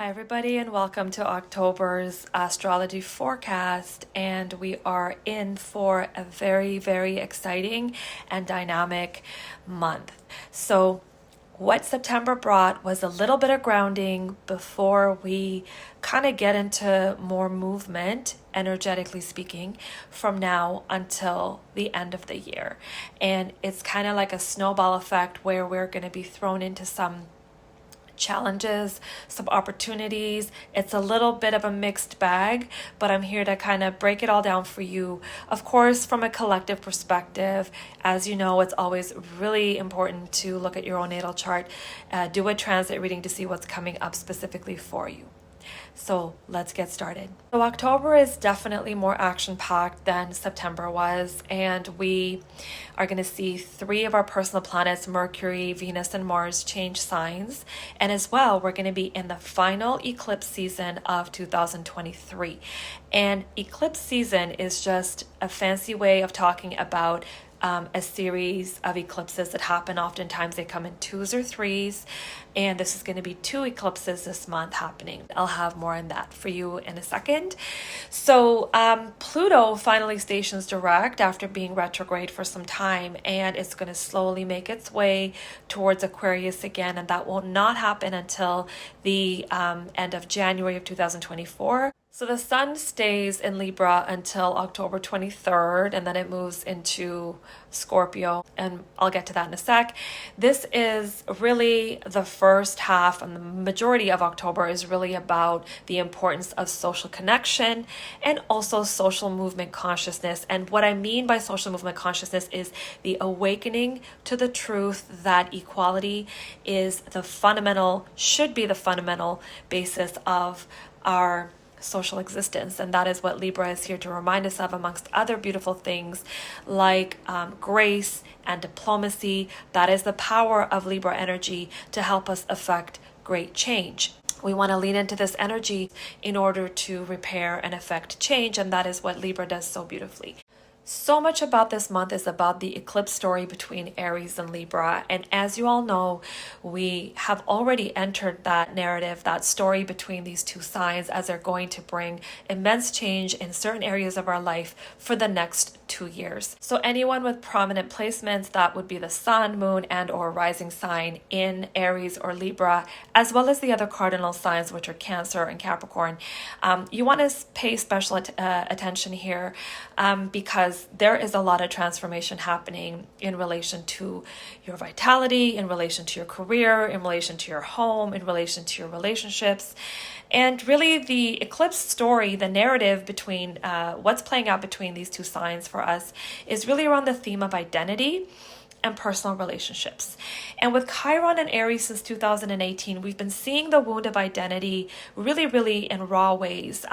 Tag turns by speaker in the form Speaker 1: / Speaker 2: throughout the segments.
Speaker 1: Hi, everybody, and welcome to October's astrology forecast. And we are in for a very, very exciting and dynamic month. So, what September brought was a little bit of grounding before we kind of get into more movement, energetically speaking, from now until the end of the year. And it's kind of like a snowball effect where we're going to be thrown into some challenges, some opportunities. It's a little bit of a mixed bag, but I'm here to kind of break it all down for you. Of course, from a collective perspective, as you know, it's always really important to look at your own natal chart, do a transit reading to see what's coming up specifically for you. So let's get started. So October is definitely more action-packed than September was, and we are going to see 3 of our personal planets, Mercury, Venus, and Mars, change signs. And as well, we're going to be in the final eclipse season of 2023. And eclipse season is just a fancy way of talking about a series of eclipses that happen. Oftentimes they come in 2s or 3s, and this is going to be 2 eclipses this month happening. I'll have more on that for you in a second. So Pluto finally stations direct after being retrograde for some time, and it's going to slowly make its way towards Aquarius again, and that will not happen until the end of January of 2024. So the sun stays in Libra until October 23rd, and then it moves into Scorpio, and I'll get to that in a sec. This is really the first half, and the majority of October is really about the importance of social connection and also social movement consciousness. And what I mean by social movement consciousness is the awakening to the truth that equality is the fundamental, should be the fundamental basis of our social existence. And that is what Libra is here to remind us of, amongst other beautiful things like grace and diplomacy. That is the power of Libra energy to help us affect great change. We want to lean into this energy in order to repair and affect change, and that is what Libra does so beautifully. So much about this month is about the eclipse story between Aries and Libra. And as you all know, we have already entered that narrative, that story between these 2 signs, as they're going to bring immense change in certain areas of our life for the next 2 years. So anyone with prominent placements, that would be the sun, moon, and or rising sign in Aries or Libra, as well as the other cardinal signs, which are Cancer and Capricorn. You want to pay special attention here because there is a lot of transformation happening in relation to your vitality, in relation to your career, in relation to your home, in relation to your relationships. And really the eclipse story, the narrative between what's playing out between these 2 signs for us is really around the theme of identity and personal relationships. And with Chiron and Aries since 2018, we've been seeing the wound of identity really in raw ways.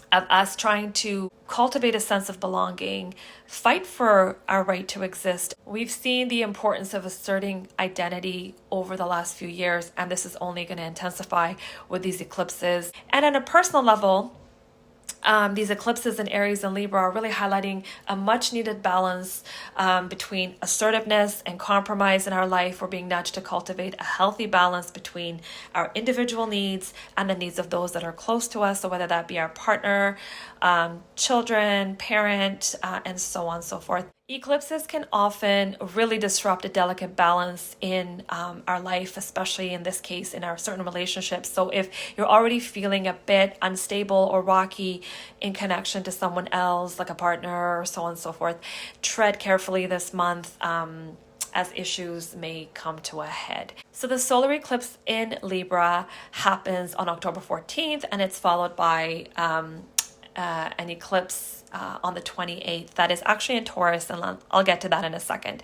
Speaker 1: Of us trying to cultivate a sense of belonging, fight for our right to exist. We've seen the importance of asserting identity over the last few years, and this is only going to intensify with these eclipses. And on a personal level, these eclipses in Aries and Libra are really highlighting a much needed balance between assertiveness and compromise in our life. We're being nudged to cultivate a healthy balance between our individual needs and the needs of those that are close to us. So whether that be our partner, children, parent, and so on and so forth. Eclipses can often really disrupt a delicate balance in our life, especially in this case in our certain relationships. So if you're already feeling a bit unstable or rocky in connection to someone else, like a partner or so on and so forth, tread carefully this month as issues may come to a head. So the solar eclipse in Libra happens on October 14th, and it's followed by an eclipse on the 28th that is actually in Taurus, and I'll get to that in a second.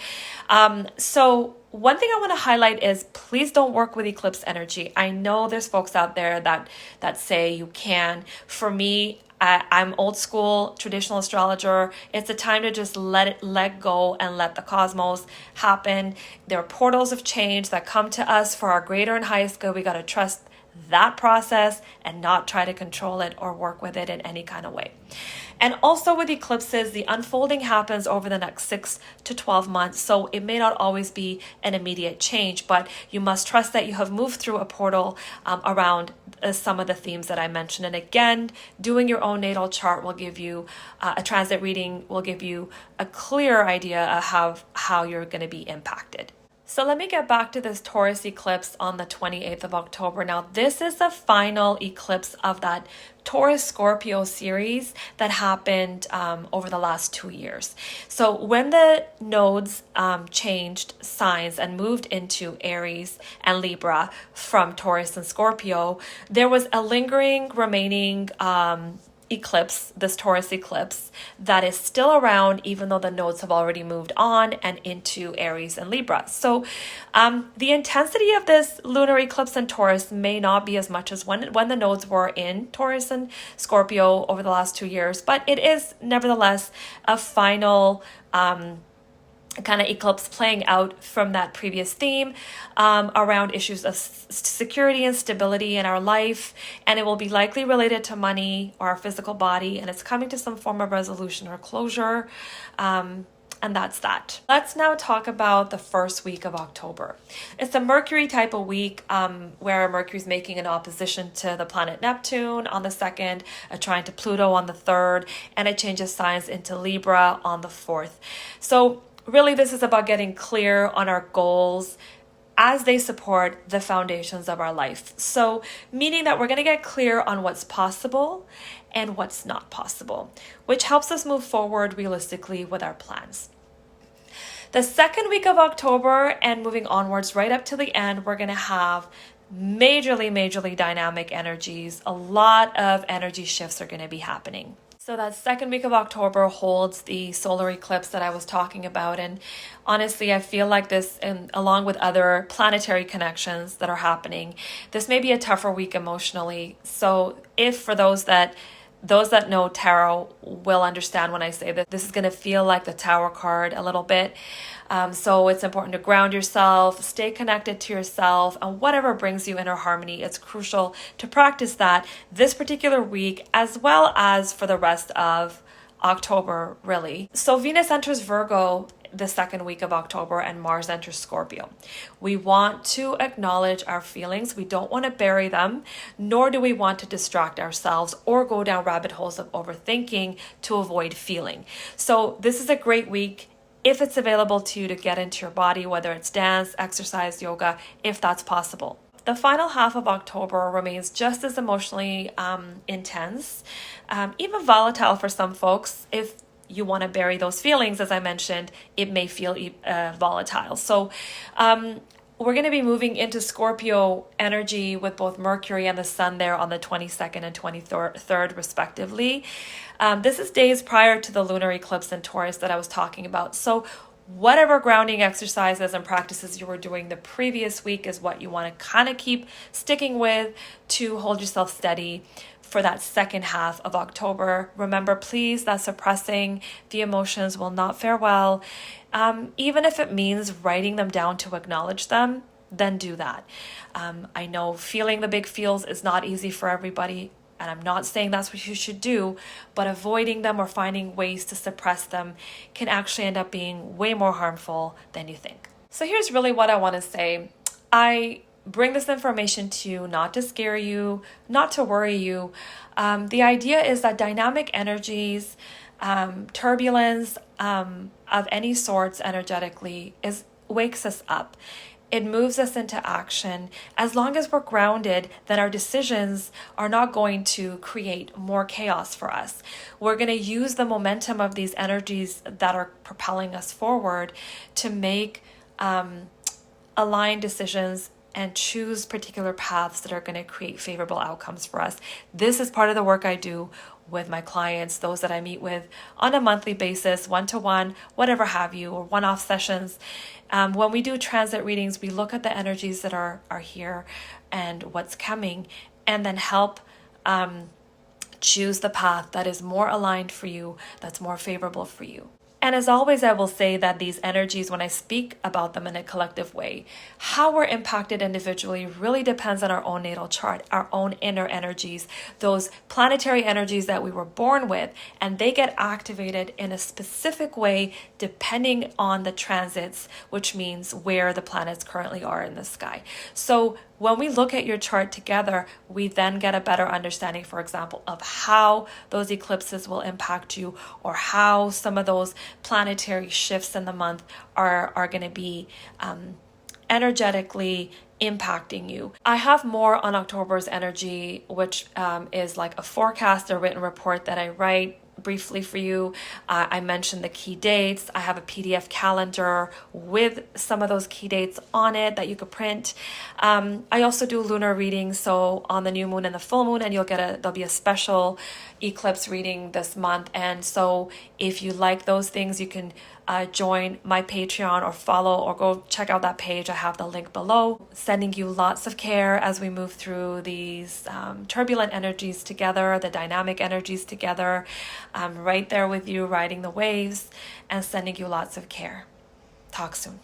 Speaker 1: So one thing I want to highlight is please don't work with eclipse energy. I know there's folks out there that say you can. For me, I'm old school, traditional astrologer. It's a time to just let go and let the cosmos happen. There are portals of change that come to us for our greater and highest good. We got to trust that process and not try to control it or work with it in any kind of way. And also with eclipses, the unfolding happens over the next 6 to 12 months. So it may not always be an immediate change, but you must trust that you have moved through a portal around some of the themes that I mentioned. And again, doing your own natal chart will give you a transit reading, will give you a clear idea of how you're going to be impacted. So let me get back to this Taurus eclipse on the 28th of October. Now, this is the final eclipse of that Taurus Scorpio series that happened over the last 2 years. So when the nodes changed signs and moved into Aries and Libra from Taurus and Scorpio, there was a lingering remaining eclipse, this Taurus eclipse, that is still around even though the nodes have already moved on and into Aries and Libra. So the intensity of this lunar eclipse in Taurus may not be as much as when the nodes were in Taurus and Scorpio over the last 2 years, but it is nevertheless a final kind of eclipse playing out from that previous theme around issues of security and stability in our life, and it will be likely related to money or our physical body, and it's coming to some form of resolution or closure, and that's that. Let's now talk about the first week of October. It's a Mercury type of week where Mercury's making an opposition to the planet Neptune on the 2nd, a trine to Pluto on the 3rd, and it changes signs into Libra on the 4th. So really, this is about getting clear on our goals as they support the foundations of our life. So, meaning that we're going to get clear on what's possible and what's not possible, which helps us move forward realistically with our plans. The second week of October and moving onwards right up to the end, we're going to have majorly dynamic energies. A lot of energy shifts are going to be happening. So that second week of October holds the solar eclipse that I was talking about. And honestly, I feel like this, and along with other planetary connections that are happening, this may be a tougher week emotionally. So if for those that know tarot will understand when I say that this is going to feel like the Tower card a little bit. So it's important to ground yourself, stay connected to yourself, and whatever brings you inner harmony, it's crucial to practice that this particular week as well as for the rest of October, really. So Venus enters Virgo the second week of October and Mars enters Scorpio. We want to acknowledge our feelings. We don't want to bury them, nor do we want to distract ourselves or go down rabbit holes of overthinking to avoid feeling. So this is a great week if it's available to you to get into your body, whether it's dance, exercise, yoga, if that's possible. The final half of October remains just as emotionally intense, even volatile for some folks. If you want to bury those feelings, as I mentioned, it may feel volatile. So we're going to be moving into Scorpio energy with both Mercury and the Sun there on the 22nd and 23rd respectively. This is days prior to the lunar eclipse in Taurus that I was talking about. So whatever grounding exercises and practices you were doing the previous week is what you want to kind of keep sticking with to hold yourself steady for that second half of October. Remember, please, that suppressing the emotions will not fare well. Even if it means writing them down to acknowledge them, then do that. I know feeling the big feels is not easy for everybody, and I'm not saying that's what you should do, but avoiding them or finding ways to suppress them can actually end up being way more harmful than you think. So here's really what I want to say. I bring this information to you not to scare you, not to worry you. The idea is that dynamic energies, turbulence of any sorts energetically wakes us up. It moves us into action. As long as we're grounded, then our decisions are not going to create more chaos for us. We're going to use the momentum of these energies that are propelling us forward to make aligned decisions and choose particular paths that are going to create favorable outcomes for us. This is part of the work I do with my clients, those that I meet with on a monthly basis, one-to-one, whatever have you, or one-off sessions. When we do transit readings, we look at the energies that are here and what's coming, and then help choose the path that is more aligned for you, that's more favorable for you. And as always, I will say that these energies, when I speak about them in a collective way, how we're impacted individually really depends on our own natal chart, our own inner energies, those planetary energies that we were born with, and they get activated in a specific way depending on the transits, which means where the planets currently are in the sky. So when we look at your chart together, we then get a better understanding, for example, of how those eclipses will impact you, or how some of those planetary shifts in the month are going to be energetically impacting you. I have more on October's energy, which is like a forecast, a written report that I write briefly for you. I mentioned the key dates. I have a PDF calendar with some of those key dates on it that you could print. I also do lunar readings, so on the new moon and the full moon, and there'll be a special eclipse reading this month. And so if you like those things, you can join my Patreon or follow or go check out that page. I have the link below. Sending you lots of care as we move through these turbulent energies together, the dynamic energies together. I'm right there with you, riding the waves and sending you lots of care. Talk soon.